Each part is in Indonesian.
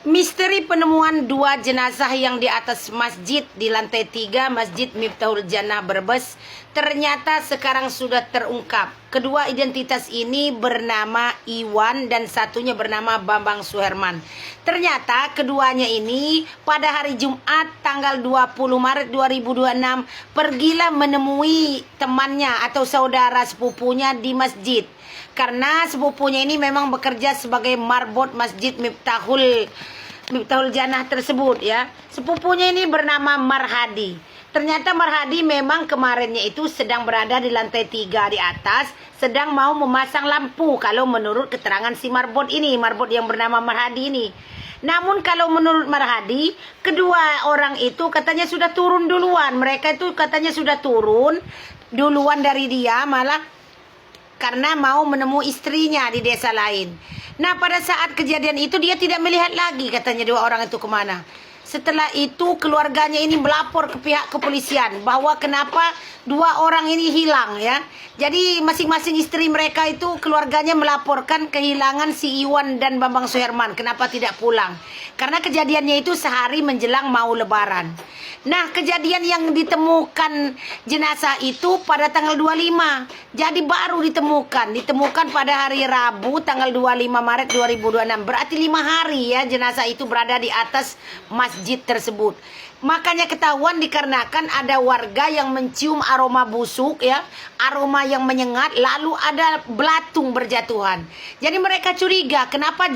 Misteri penemuan dua jenazah yang di atas masjid di lantai 3 Masjid Miftahul Jannah Brebes ternyata sekarang sudah terungkap. Kedua identitas ini bernama Iwan dan satunya bernama Bambang Suherman. Ternyata keduanya ini pada hari Jumat tanggal 20 Maret 2026 pergilah menemui temannya atau saudara sepupunya di masjid. Karena sepupunya ini memang bekerja sebagai marbot Masjid Miftahul Jannah tersebut ya. Sepupunya ini bernama Marhadi. Ternyata Marhadi memang kemarinnya itu sedang berada di lantai 3 di atas, sedang mau memasang lampu kalau menurut keterangan si marbot ini, marbot yang bernama Marhadi ini. Namun kalau menurut Marhadi, kedua orang itu katanya sudah turun duluan. Mereka itu katanya sudah turun duluan dari dia, malah karena mau menemui istrinya di desa lain. Nah, pada saat kejadian itu dia tidak melihat lagi katanya dua orang itu kemana. Setelah itu keluarganya ini melapor ke pihak kepolisian bahwa kenapa dua orang ini hilang ya. Jadi masing-masing istri mereka itu keluarganya melaporkan kehilangan si Iwan dan Bambang Suherman. Kenapa tidak pulang? Karena kejadiannya itu sehari menjelang mau lebaran. Nah, kejadian yang ditemukan jenazah itu pada tanggal 25. Jadi baru ditemukan pada hari Rabu tanggal 25 Maret 2026. Berarti 5 hari ya jenazah itu berada di atas masjid tersebut. Makanya ketahuan dikarenakan ada warga yang mencium aroma busuk ya, aroma yang menyengat, lalu ada belatung berjatuhan. Jadi mereka curiga kenapa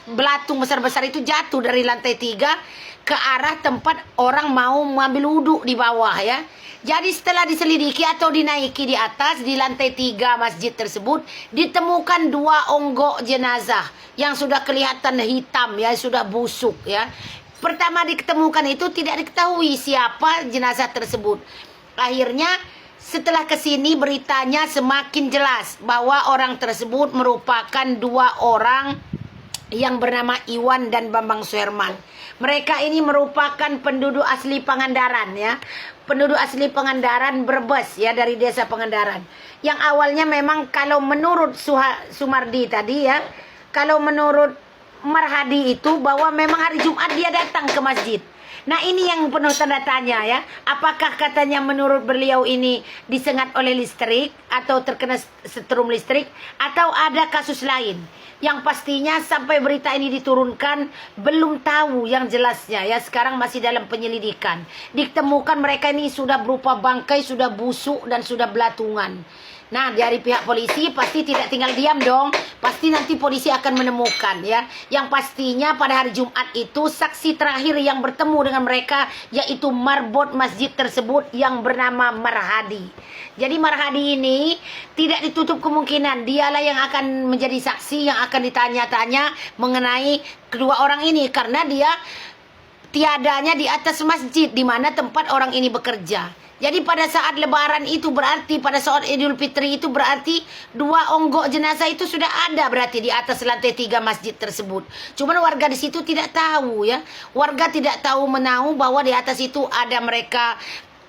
belatung besar-besar itu jatuh dari lantai 3 ke arah tempat orang mau mengambil wudhu di bawah ya. Jadi setelah diselidiki atau dinaiki di atas di lantai 3 masjid tersebut ditemukan dua onggok jenazah yang sudah kelihatan hitam ya, sudah busuk ya. Pertama diketemukan itu tidak diketahui siapa jenazah tersebut. Akhirnya setelah kesini beritanya semakin jelas bahwa orang tersebut merupakan dua orang yang bernama Iwan dan Bambang Suherman. Mereka ini merupakan penduduk asli Pangandaran ya. Penduduk asli Pangandaran Brebes ya, dari desa Pangandaran. Yang awalnya memang kalau menurut Sumardi tadi ya, kalau menurut Marhadi itu bahwa memang hari Jumat dia datang ke masjid. Nah, ini yang penuh tanda tanya ya. Apakah katanya menurut beliau ini disengat oleh listrik atau terkena setrum listrik atau ada kasus lain? Yang pastinya sampai berita ini diturunkan belum tahu yang jelasnya ya. Sekarang masih dalam penyelidikan. Ditemukan mereka ini sudah berupa bangkai, sudah busuk dan sudah belatungan. Nah, dari pihak polisi pasti tidak tinggal diam dong. Pasti nanti polisi akan menemukan ya. Yang pastinya pada hari Jumat itu saksi terakhir yang bertemu dengan mereka yaitu marbot masjid tersebut yang bernama Marhadi. Jadi Marhadi ini tidak ditutup kemungkinan dialah yang akan menjadi saksi yang akan ditanya-tanya mengenai kedua orang ini karena dia tiadanya di atas masjid di mana tempat orang ini bekerja. Jadi pada saat lebaran itu berarti pada saat Idul Fitri itu berarti dua onggok jenazah itu sudah ada berarti di atas lantai 3 masjid tersebut. Cuman warga di situ tidak tahu ya. Warga tidak tahu menahu bahwa di atas itu ada mereka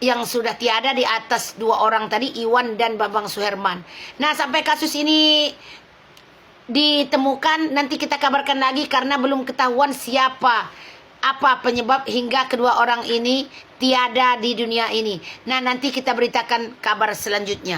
yang sudah tiada di atas dua orang tadi, Iwan dan Bambang Suherman. Nah, sampai kasus ini ditemukan nanti kita kabarkan lagi karena belum ketahuan apa penyebab hingga kedua orang ini tiada di dunia ini. Nah, nanti kita beritakan kabar selanjutnya.